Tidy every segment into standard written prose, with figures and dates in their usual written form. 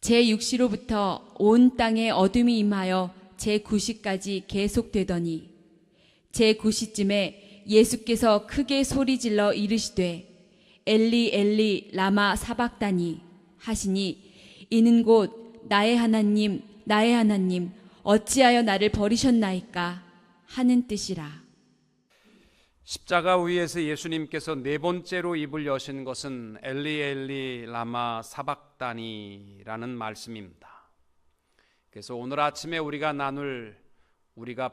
제6시로부터 온 땅에 어둠이 임하여 제9시까지 계속되더니 제9시쯤에 예수께서 크게 소리질러 이르시되 엘리 엘리 라마 사박다니 하시니 이는 곧 나의 하나님 나의 하나님 어찌하여 나를 버리셨나이까 하는 뜻이라. 십자가 위에서 예수님께서 네 번째로 입을 여신 것은 엘리 엘리 라마 사박다니라는 말씀입니다. 그래서 오늘 아침에 우리가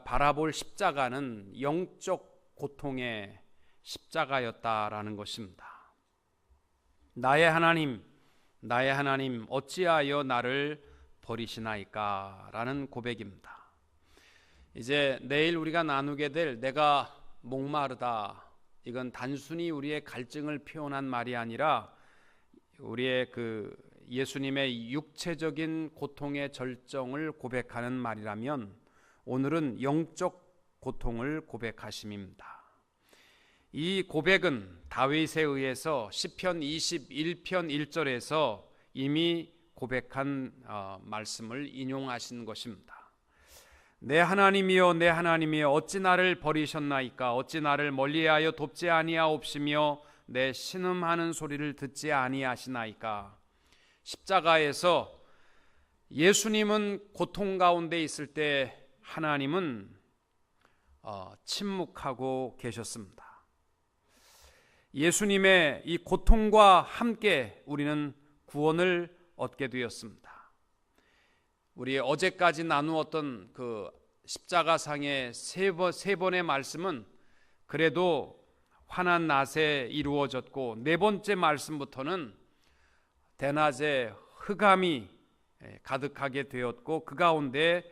바라볼 십자가는 영적 고통의 십자가였다라는 것입니다. 나의 하나님 어찌하여 나를 버리시나이까 라는 고백입니다. 이제 내일 우리가 나누게 될 내가 목마르다, 이건 단순히 우리의 갈증을 표현한 말이 아니라 우리의 예수님의 육체적인 고통의 절정을 고백하는 말이라면 오늘은 영적 고통을 고백하심입니다. 이 고백은 다윗에 의해서 시편 21편 1절에서 이미 고백한 말씀을 인용하신 것입니다. 내 하나님이여 내 하나님이여 어찌 나를 버리셨나이까 어찌 나를 멀리하여 돕지 아니하옵시며 내 신음하는 소리를 듣지 아니하시나이까. 십자가에서 예수님은 고통 가운데 있을 때 하나님은 침묵하고 계셨습니다. 예수님의 이 고통과 함께 우리는 구원을 얻게 되었습니다. 우리 어제까지 나누었던 그 십자가상의 세 번의 말씀은 그래도 환한 낮에 이루어졌고, 네 번째 말씀부터는 대낮에 흑암이 가득하게 되었고 그 가운데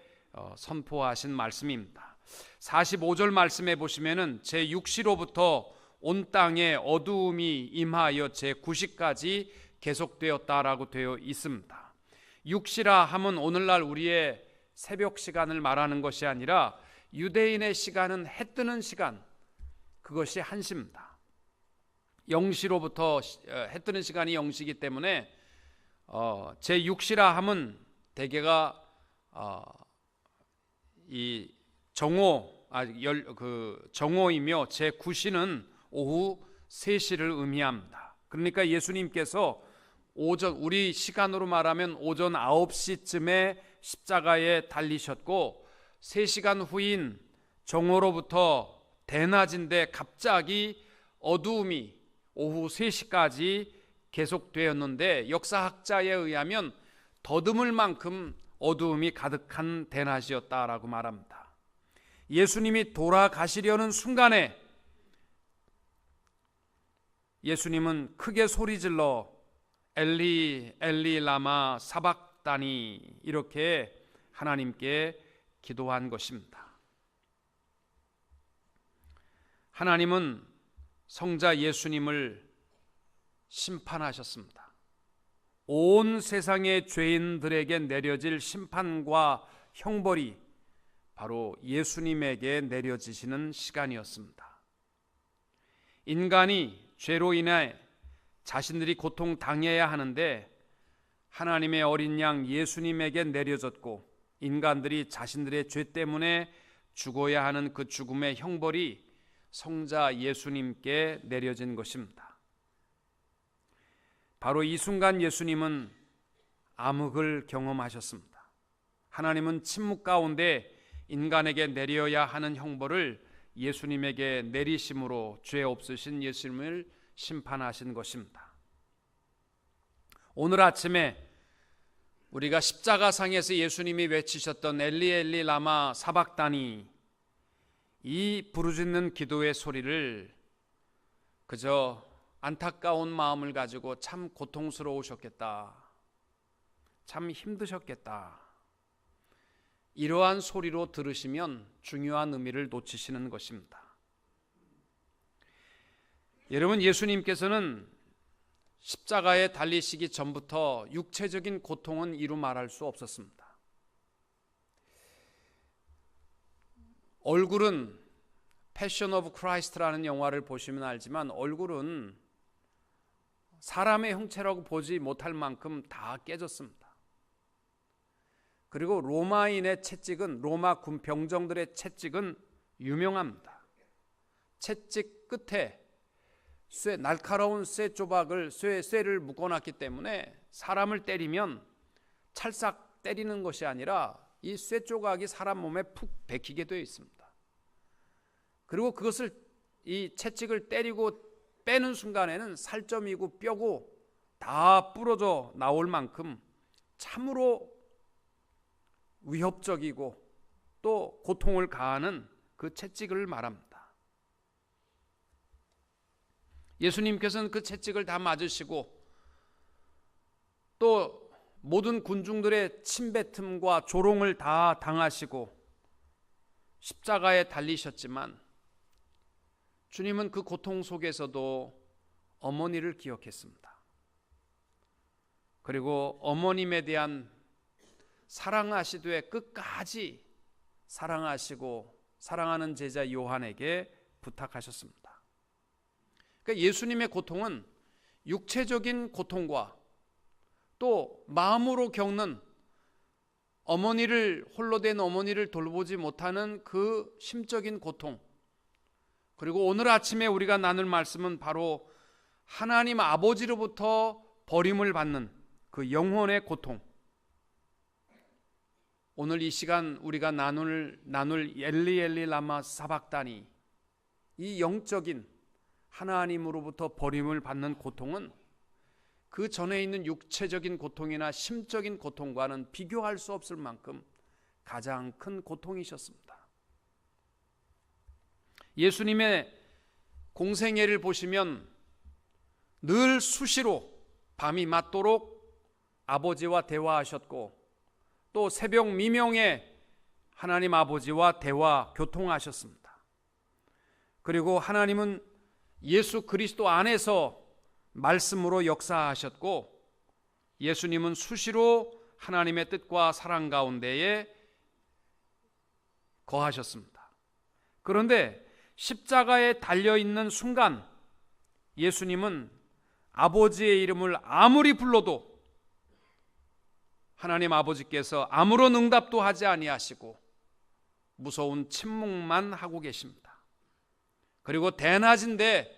선포하신 말씀입니다. 45절 말씀에 보시면은 제6시로부터 온 땅에 어두움이 임하여 제9시까지 계속되었다라고 되어 있습니다. 6시라 함은 오늘날 우리의 새벽 시간을 말하는 것이 아니라 유대인의 시간은 해 뜨는 시간, 그것이 1시입니다. 0시로부터 해 뜨는 시간이 0시이기 때문에 제6시라 함은 대개가 이 정오이며 제9시는 오후 3시를 의미합니다. 그러니까 예수님께서 오전, 우리 시간으로 말하면 오전 9시쯤에 십자가에 달리셨고 3시간 후인 정오로부터 대낮인데 갑자기 어두움이 오후 3시까지 계속되었는데, 역사학자에 의하면 더듬을 만큼 어두움이 가득한 대낮이었다라고 말합니다. 예수님이 돌아가시려는 순간에 예수님은 크게 소리질러 엘리 엘리 라마 사박다니 이렇게 하나님께 기도한 것입니다. 하나님은 성자 예수님을 심판하셨습니다. 온 세상의 죄인들에게 내려질 심판과 형벌이 바로 예수님에게 내려지시는 시간이었습니다. 인간이 죄로 인해 자신들이 고통당해야 하는데 하나님의 어린 양 예수님에게 내려졌고, 인간들이 자신들의 죄 때문에 죽어야 하는 그 죽음의 형벌이 성자 예수님께 내려진 것입니다. 바로 이 순간 예수님은 암흑을 경험하셨습니다. 하나님은 침묵 가운데 인간에게 내려야 하는 형벌을 예수님에게 내리심으로 죄 없으신 예수님을 심판하신 것입니다. 오늘 아침에 우리가 십자가상에서 예수님이 외치셨던 엘리 엘리 라마 사박다니, 이 부르짖는 기도의 소리를 그저 안타까운 마음을 가지고 참 고통스러우셨겠다, 참 힘드셨겠다, 이러한 소리로 들으시면 중요한 의미를 놓치시는 것입니다. 여러분, 예수님께서는 십자가에 달리시기 전부터 육체적인 고통은 이루 말할 수 없었습니다. 얼굴은 패션 오브 크라이스트라는 영화를 보시면 알지만 얼굴은 사람의 형체라고 보지 못할 만큼 다 깨졌습니다. 그리고 로마인의 채찍은, 로마 군 병정들의 채찍은 유명합니다. 채찍 끝에 날카로운 쇠 조각을, 쇠를 묶어놨기 때문에 사람을 때리면 찰싹 때리는 것이 아니라 이 쇠 조각이 사람 몸에 푹 박히게 되어 있습니다. 그리고 그것을, 이 채찍을 때리고 빼는 순간에는 살점이고 뼈고 다 부러져 나올 만큼 참으로 위협적이고 또 고통을 가하는 그 채찍을 말합니다. 예수님께서는 그 채찍을 다 맞으시고 또 모든 군중들의 침뱉음과 조롱을 다 당하시고 십자가에 달리셨지만 주님은 그 고통 속에서도 어머니를 기억했습니다. 그리고 어머님에 대한 사랑하시되 끝까지 사랑하시고 사랑하는 제자 요한에게 부탁하셨습니다. 그러니까 예수님의 고통은 육체적인 고통과 또 마음으로 겪는 홀로 된 어머니를 돌보지 못하는 그 심적인 고통, 그리고 오늘 아침에 우리가 나눌 말씀은 바로 하나님 아버지로부터 버림을 받는 그 영혼의 고통, 오늘 이 시간 우리가 나눌 엘리 엘리 라마 사박다니, 이 영적인 하나님으로부터 버림을 받는 고통은 그 전에 있는 육체적인 고통이나 심적인 고통과는 비교할 수 없을 만큼 가장 큰 고통이셨습니다. 예수님의 공생애를 보시면 늘 수시로 밤이 맞도록 아버지와 대화하셨고 또 새벽 미명에 하나님 아버지와 대화 교통하셨습니다. 그리고 하나님은 예수 그리스도 안에서 말씀으로 역사하셨고 예수님은 수시로 하나님의 뜻과 사랑 가운데에 거하셨습니다. 그런데 십자가에 달려있는 순간 예수님은 아버지의 이름을 아무리 불러도 하나님 아버지께서 아무런 응답도 하지 아니하시고 무서운 침묵만 하고 계십니다. 그리고 대낮인데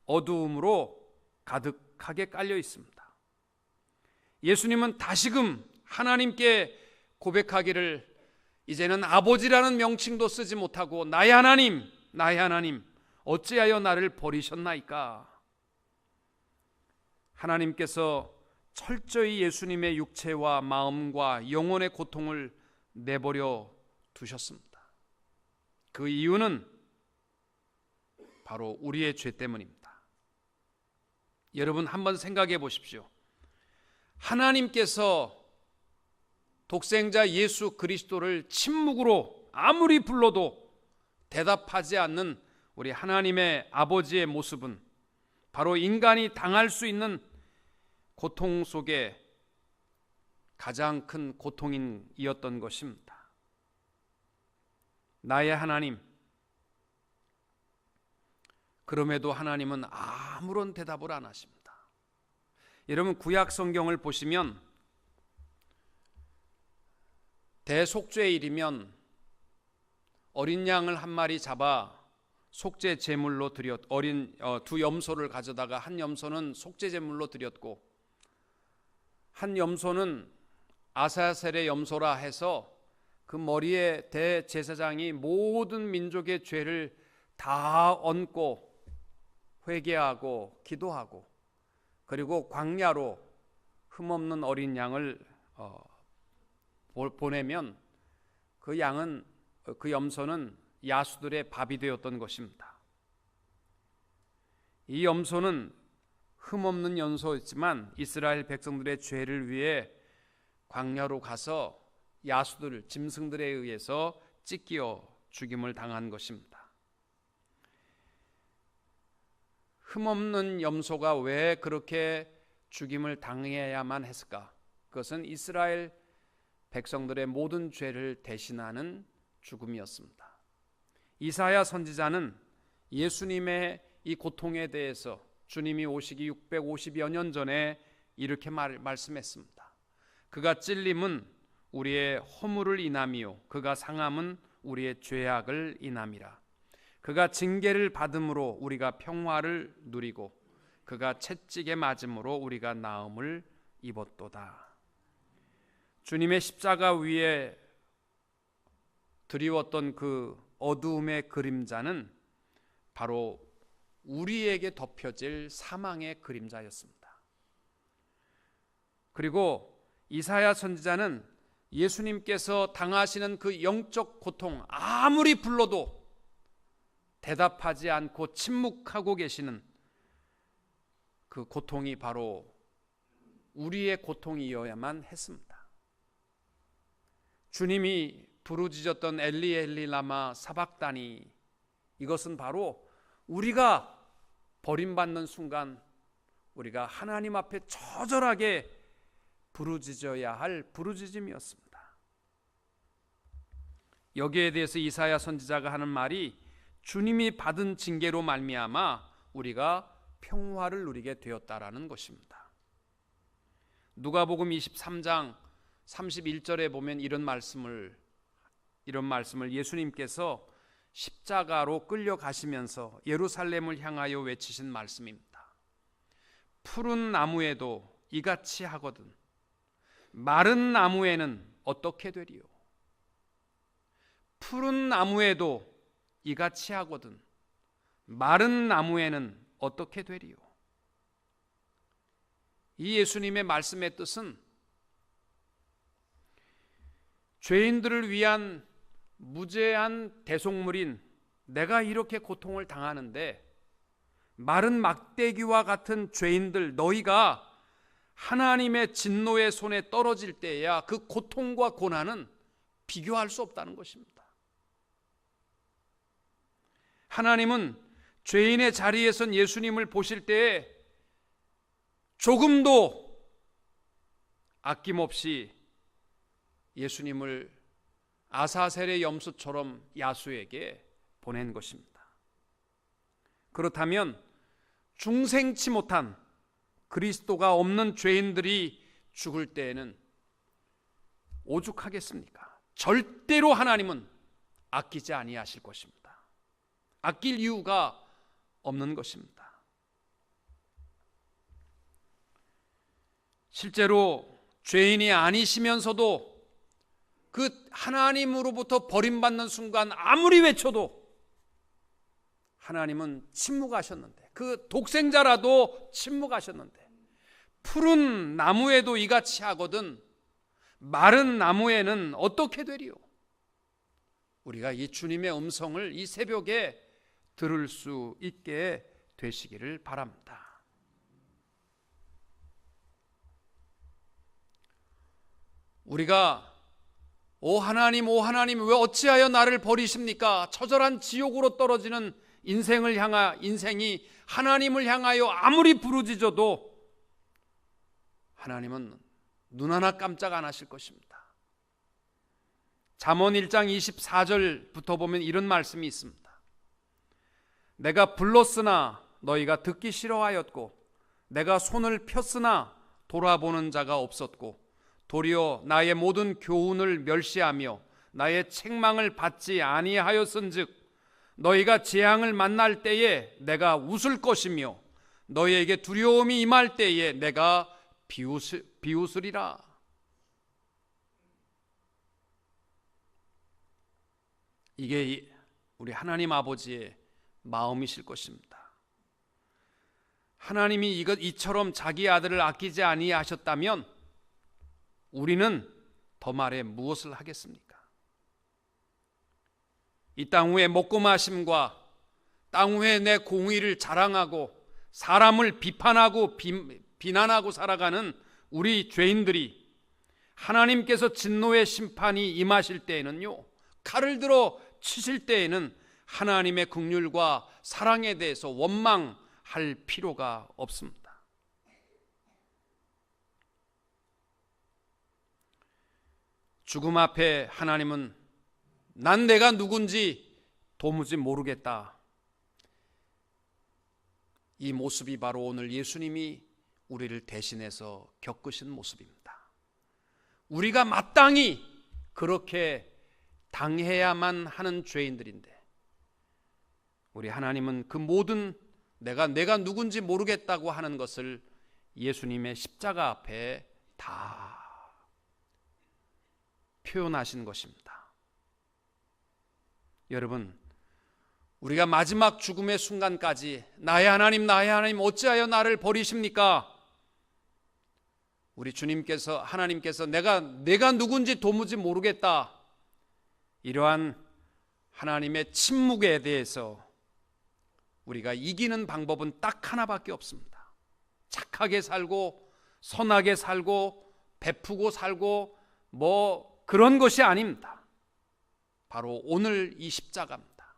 어두움으로 가득하게 깔려 있습니다. 예수님은 다시금 하나님께 고백하기를 이제는 아버지라는 명칭도 쓰지 못하고 나의 하나님, 나의 하나님, 어찌하여 나를 버리셨나이까? 하나님께서 철저히 예수님의 육체와 마음과 영혼의 고통을 내버려 두셨습니다. 그 이유는 바로 우리의 죄 때문입니다. 여러분 한번 생각해 보십시오. 하나님께서 독생자 예수 그리스도를 침묵으로 아무리 불러도 대답하지 않는 우리 하나님의 아버지의 모습은 바로 인간이 당할 수 있는 고통 속에 가장 큰 고통이었던 것입니다. 나의 하나님, 그럼에도 하나님은 아무런 대답을 안 하십니다. 여러분 구약 성경을 보시면 대속죄일이면 어린 양을 한 마리 잡아 속죄 제물로 두 염소를 가져다가 한 염소는 속죄 제물로 드렸고 한 염소는 아사셀의 염소라 해서 그 머리에 대제사장이 모든 민족의 죄를 다 얹고 회개하고 기도하고 그리고 광야로 흠없는 어린 양을 보내면 그 염소는 야수들의 밥이 되었던 것입니다. 이 염소는 흠없는 염소였지만 이스라엘 백성들의 죄를 위해 광야로 가서 야수들, 짐승들에 의해서 찢겨 죽임을 당한 것입니다. 흠없는 염소가 왜 그렇게 죽임을 당해야만 했을까? 그것은 이스라엘 백성들의 모든 죄를 대신하는 죽음이었습니다. 이사야 선지자는 예수님의 이 고통에 대해서 주님이 오시기 650여 년 전에 이렇게 말씀했습니다. 그가 찔림은 우리의 허물을 인함이요 그가 상함은 우리의 죄악을 인함이라. 그가 징계를 받음으로 우리가 평화를 누리고 그가 채찍에 맞음으로 우리가 나음을 입었도다. 주님의 십자가 위에 드리웠던 그 어두움의 그림자는 바로 우리에게 덮여질 사망의 그림자였습니다. 그리고 이사야 선지자는 예수님께서 당하시는 그 영적 고통, 아무리 불러도 대답하지 않고 침묵하고 계시는 그 고통이 바로 우리의 고통이어야만 했습니다. 주님이 부르짖었던 엘리 엘리 라마 사박다니, 이것은 바로 우리가 버림받는 순간 우리가 하나님 앞에 처절하게 부르짖어야 할 부르짖음이었습니다. 여기에 대해서 이사야 선지자가 하는 말이 주님이 받은 징계로 말미암아 우리가 평화를 누리게 되었다라는 것입니다. 누가복음 23장 31절에 보면 이런 말씀을 예수님께서 십자가로 끌려가시면서 예루살렘을 향하여 외치신 말씀입니다. 푸른 나무에도 이같이 하거든 마른 나무에는 어떻게 되리요? 푸른 나무에도 이같이 하거든 마른 나무에는 어떻게 되리요? 이 예수님의 말씀의 뜻은 죄인들을 위한 무죄한 대속물인 내가 이렇게 고통을 당하는데 마른 막대기와 같은 죄인들 너희가 하나님의 진노의 손에 떨어질 때에야 그 고통과 고난은 비교할 수 없다는 것입니다. 하나님은 죄인의 자리에 선 예수님을 보실 때에 조금도 아낌없이 예수님을 아사셀의 염소처럼 야수에게 보낸 것입니다. 그렇다면 중생치 못한 그리스도가 없는 죄인들이 죽을 때에는 오죽하겠습니까? 절대로 하나님은 아끼지 아니하실 것입니다. 아낄 이유가 없는 것입니다. 실제로 죄인이 아니시면서도 그 하나님으로부터 버림받는 순간 아무리 외쳐도 하나님은 침묵하셨는데, 그 독생자라도 침묵하셨는데, 푸른 나무에도 이같이 하거든 마른 나무에는 어떻게 되리요? 우리가 이 주님의 음성을 이 새벽에 들을 수 있게 되시기를 바랍니다. 우리가 오 하나님 왜 어찌하여 나를 버리십니까? 처절한 지옥으로 떨어지는 인생이 하나님을 향하여 아무리 부르짖어도 하나님은 눈 하나 깜짝 안 하실 것입니다. 잠언 1장 24절부터 보면 이런 말씀이 있습니다. 내가 불렀으나 너희가 듣기 싫어하였고 내가 손을 폈으나 돌아보는 자가 없었고 도리어 나의 모든 교훈을 멸시하며 나의 책망을 받지 아니하였은즉 너희가 재앙을 만날 때에 내가 웃을 것이며 너희에게 두려움이 임할 때에 내가 비웃으리라. 이게 우리 하나님 아버지의 마음이실 것입니다. 하나님이 이처럼 자기 아들을 아끼지 아니하셨다면 우리는 더 말해 무엇을 하겠습니까? 이 땅 위에 먹고 마심과 땅 위에 내 공의를 자랑하고 사람을 비판하고 비난하고 살아가는 우리 죄인들이 하나님께서 진노의 심판이 임하실 때에는요, 칼을 들어 치실 때에는 하나님의 긍휼과 사랑에 대해서 원망할 필요가 없습니다. 죽음 앞에 하나님은 난 내가 누군지 도무지 모르겠다. 이 모습이 바로 오늘 예수님이 우리를 대신해서 겪으신 모습입니다. 우리가 마땅히 그렇게 당해야만 하는 죄인들인데, 우리 하나님은 그 모든 내가 누군지 모르겠다고 하는 것을 예수님의 십자가 앞에 다 표현하신 것입니다. 여러분, 우리가 마지막 죽음의 순간까지 나의 하나님 어찌하여 나를 버리십니까? 우리 주님께서, 하나님께서 내가 누군지 도무지 모르겠다, 이러한 하나님의 침묵에 대해서 우리가 이기는 방법은 딱 하나밖에 없습니다. 착하게 살고 선하게 살고 베푸고 살고 그런 것이 아닙니다. 바로 오늘 이 십자가입니다.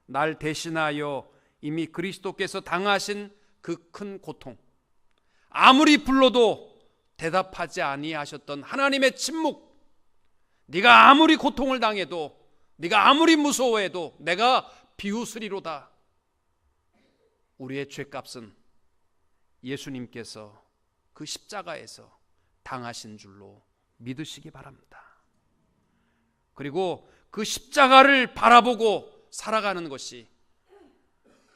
날 대신하여 이미 그리스도께서 당하신 그 큰 고통, 아무리 불러도 대답하지 아니하셨던 하나님의 침묵, 네가 아무리 고통을 당해도, 네가 아무리 무서워해도 내가 비웃으리로다. 우리의 죄값은 예수님께서 그 십자가에서 당하신 줄로 믿으시기 바랍니다. 그리고 그 십자가를 바라보고 살아가는 것이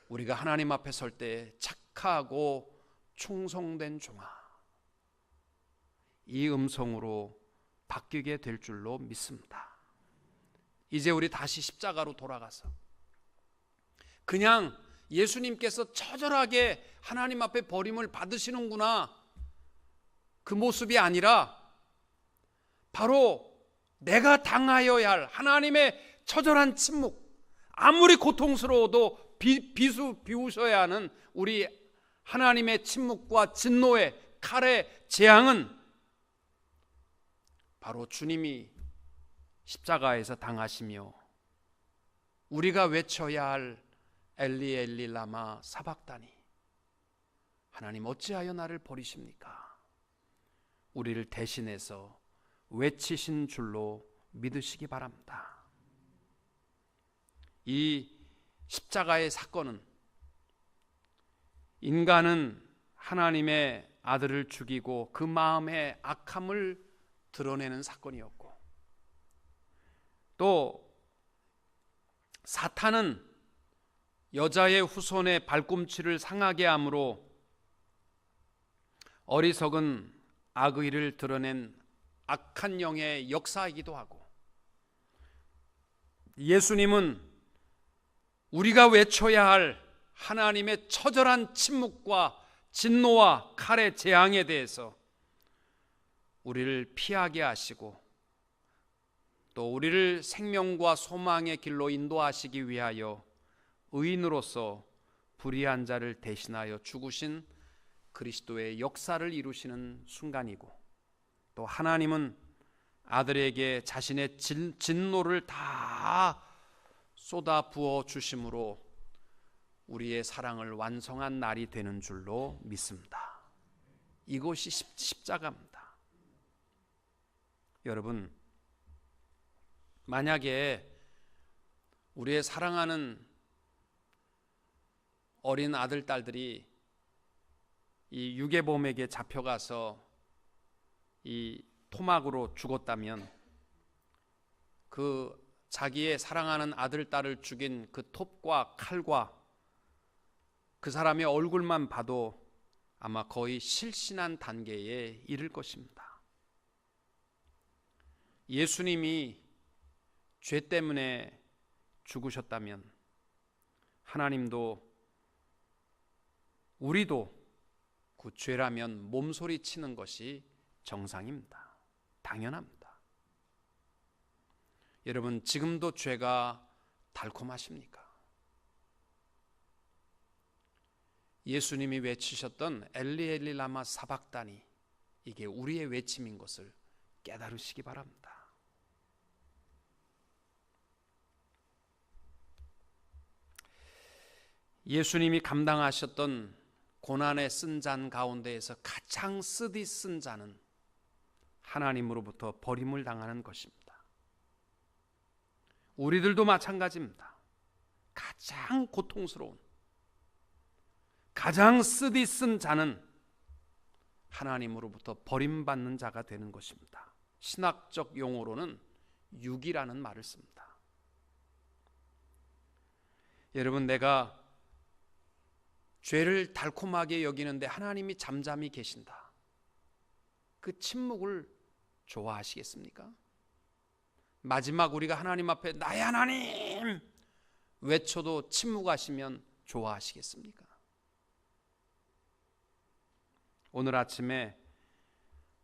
우리가 하나님 앞에 설 때 착하고 충성된 종아, 이 음성으로 바뀌게 될 줄로 믿습니다. 이제 우리 다시 십자가로 돌아가서 그냥 예수님께서 처절하게 하나님 앞에 버림을 받으시는구나, 그 모습이 아니라 바로 내가 당하여야 할 하나님의 처절한 침묵, 아무리 고통스러워도 비우셔야 하는 우리 하나님의 침묵과 진노의 칼의 재앙은 바로 주님이 십자가에서 당하시며 우리가 외쳐야 할 엘리 엘리 라마 사박다니, 하나님 어찌하여 나를 버리십니까? 우리를 대신해서 외치신 줄로 믿으시기 바랍니다. 이 십자가의 사건은 인간은 하나님의 아들을 죽이고 그 마음의 악함을 드러내는 사건이었고, 또 사탄은 여자의 후손의 발꿈치를 상하게 함으로 어리석은 악의를 드러낸 악한 영의 역사이기도 하고, 예수님은 우리가 외쳐야 할 하나님의 처절한 침묵과 진노와 칼의 재앙에 대해서 우리를 피하게 하시고 또 우리를 생명과 소망의 길로 인도하시기 위하여 의인으로서 불의한 자를 대신하여 죽으신 그리스도의 역사를 이루시는 순간이고, 또 하나님은 아들에게 자신의 진노를 다 쏟아 부어 주심으로 우리의 사랑을 완성한 날이 되는 줄로 믿습니다. 이것이 십자가입니다. 여러분, 만약에 우리의 사랑하는 어린 아들, 딸들이 이 유괴범에게 잡혀가서 이 토막으로 죽었다면, 그 자기의 사랑하는 아들, 딸을 죽인 그 톱과 칼과 그 사람의 얼굴만 봐도 아마 거의 실신한 단계에 이를 것입니다. 예수님이 죄 때문에 죽으셨다면 하나님도, 우리도 그 죄라면 몸소리 치는 것이 정상입니다. 당연합니다. 여러분, 지금도 죄가 달콤하십니까? 예수님이 외치셨던 엘리 엘리 라마 사박다니, 이게 우리의 외침인 것을 깨달으시기 바랍니다. 예수님이 감당하셨던 고난의 쓴 잔 가운데에서 가장 쓰디 쓴 잔은 하나님으로부터 버림을 당하는 것입니다. 우리들도 마찬가지입니다. 가장 고통스러운, 가장 쓰디 쓴 자는 하나님으로부터 버림받는 자가 되는 것입니다. 신학적 용어로는 육이라는 말을 씁니다. 여러분, 내가 죄를 달콤하게 여기는데 하나님이 잠잠히 계신다. 그 침묵을 좋아하시겠습니까? 마지막 우리가 하나님 앞에 나의 하나님 외쳐도 침묵하시면 좋아하시겠습니까? 오늘 아침에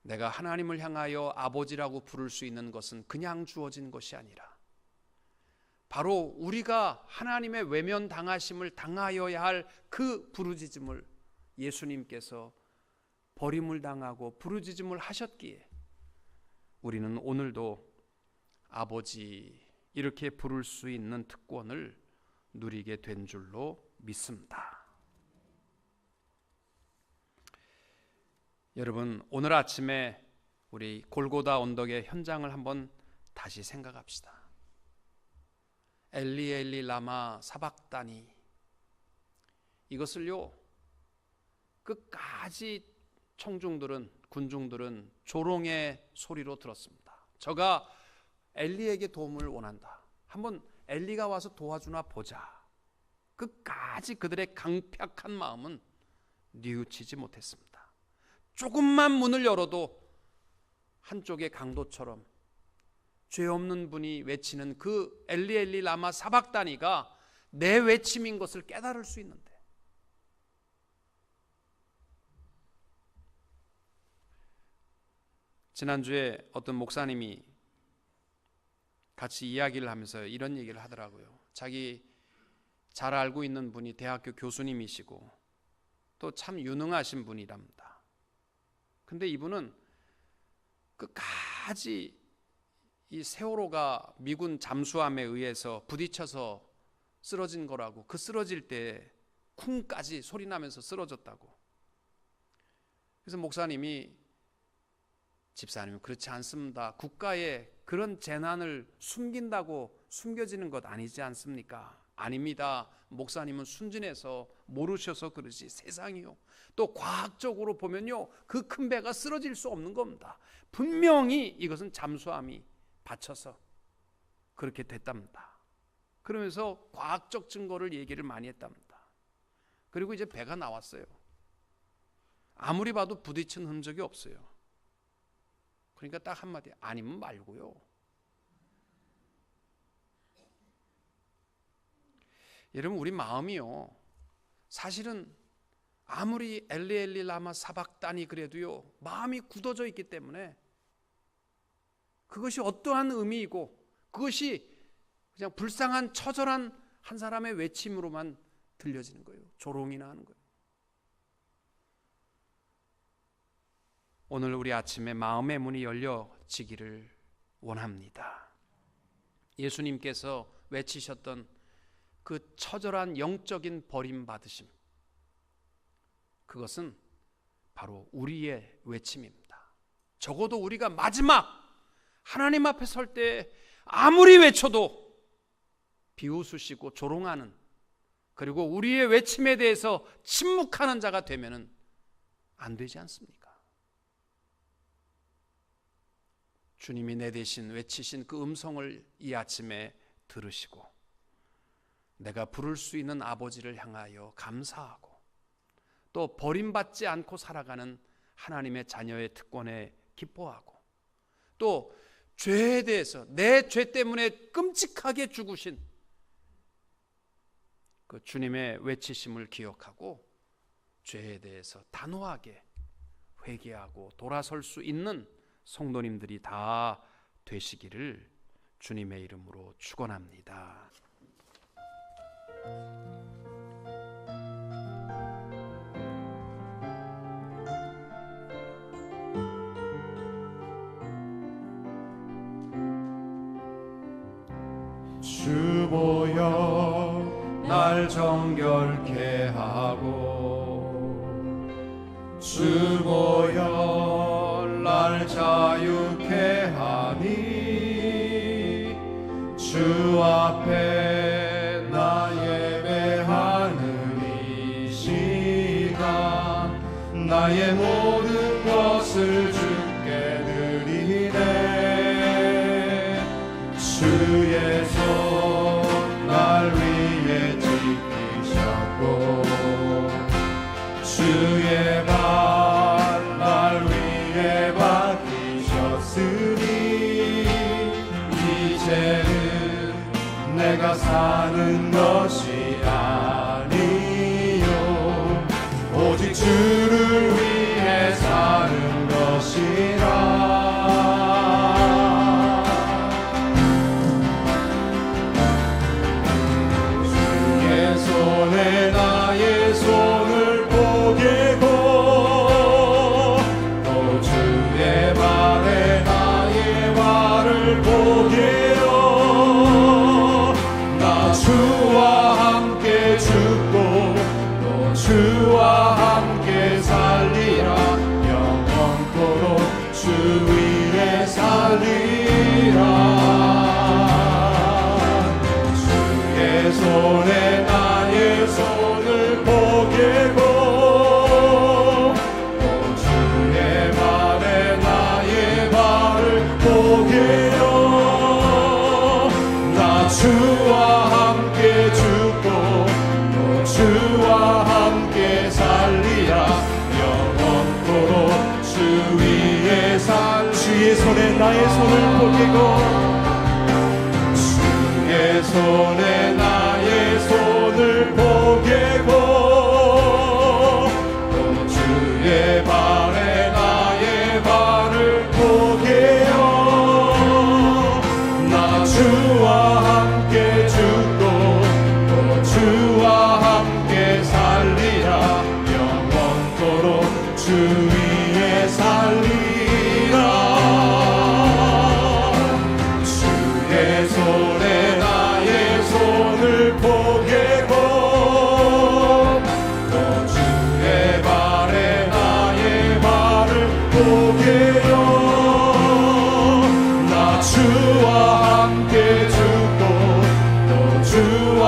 내가 하나님을 향하여 아버지라고 부를 수 있는 것은 그냥 주어진 것이 아니라 바로 우리가 하나님의 외면 당하심을 당하여야 할 그 부르짖음을 예수님께서 버림을 당하고 부르짖음을 하셨기에 우리는 오늘도 아버지 이렇게 부를 수 있는 특권을 누리게 된 줄로 믿습니다. 여러분, 오늘 아침에 우리 골고다 언덕의 현장을 한번 다시 생각합시다. 엘리 엘리 라마 사박다니, 이것을요 끝까지 청중들은, 군중들은 조롱의 소리로 들었습니다. 저가 엘리에게 도움을 원한다. 한번 엘리가 와서 도와주나 보자. 끝까지 그들의 강팍한 마음은 뉘우치지 못했습니다. 조금만 문을 열어도 한쪽의 강도처럼 죄 없는 분이 외치는 그 엘리 엘리 라마 사박다니가 내 외침인 것을 깨달을 수 있는데, 지난주에 어떤 목사님이 같이 이야기를 하면서 이런 얘기를 하더라고요. 자기 잘 알고 있는 분이 대학교 교수님이시고 또 참 유능하신 분이랍니다. 근데 이분은 끝까지 이 세월호가 미군 잠수함에 의해서 부딪혀서 쓰러진 거라고, 그 쓰러질 때 쿵까지 소리 나면서 쓰러졌다고. 그래서 목사님이, 집사님은 그렇지 않습니다. 국가에 그런 재난을 숨긴다고 숨겨지는 것 아니지 않습니까? 아닙니다. 목사님은 순진해서 모르셔서 그러지, 세상이요. 또 과학적으로 보면요, 그 큰 배가 쓰러질 수 없는 겁니다. 분명히 이것은 잠수함이 받쳐서 그렇게 됐답니다. 그러면서 과학적 증거를 얘기를 많이 했답니다. 그리고 이제 배가 나왔어요. 아무리 봐도 부딪힌 흔적이 없어요. 그러니까 딱 한마디, 아니면 말고요. 여러분, 우리 마음이요, 사실은 아무리 엘리 엘리 라마 사박다니 그래도요, 마음이 굳어져 있기 때문에 그것이 어떠한 의미이고 그것이 그냥 불쌍한 처절한 한 사람의 외침으로만 들려지는 거예요. 조롱이나 하는 거예요. 오늘 우리 아침에 마음의 문이 열려지기를 원합니다. 예수님께서 외치셨던 그 처절한 영적인 버림받으심, 그것은 바로 우리의 외침입니다. 적어도 우리가 마지막 하나님 앞에 설 때 아무리 외쳐도 비웃으시고 조롱하는, 그리고 우리의 외침에 대해서 침묵하는 자가 되면은 안 되지 않습니까? 주님이 내 대신 외치신 그 음성을 이 아침에 들으시고 내가 부를 수 있는 아버지를 향하여 감사하고 또 버림받지 않고 살아가는 하나님의 자녀의 특권에 기뻐하고 또 죄에 대해서 내 죄 때문에 끔찍하게 죽으신 그 주님의 외치심을 기억하고 죄에 대해서 단호하게 회개하고 돌아설 수 있는 성도님들이 다 되시기를 주님의 이름으로 축원합니다. 주 보여 날 정결케 하고 주 보여 날 자유케 하니 주 앞에 나 예배하는 이 시간 나의 모든 것을 주께 드리네 내가 사는 것이 아니요 오직 주를 위해 사는 것이라 주의 손에 나의 손을 포개고 또 주의 발에 나의 발을 포개어 나 주와 함께 죽고 또 주와 함께 살리라 영원토록 주 위에 살리라 주의 손에 나의 손을 포개고 또 주의 발에 나의 발을 포개어 나 주와 함께 죽고 또 주와 함께 살리라 영원토록 주 위에 살 주의 손에 나의 손을 포개고 주의 손에 나의 손을 포개고 또 주의 발에 나의 발을 포개어 나 주와 함께 죽고 또 주와 함께 살리라 영원토록 주 위에 살리라 주의 손에 나의 손을 포개고 또 주의 발에 나의 발을 포개어 나 주와 함께 죽고 또 주와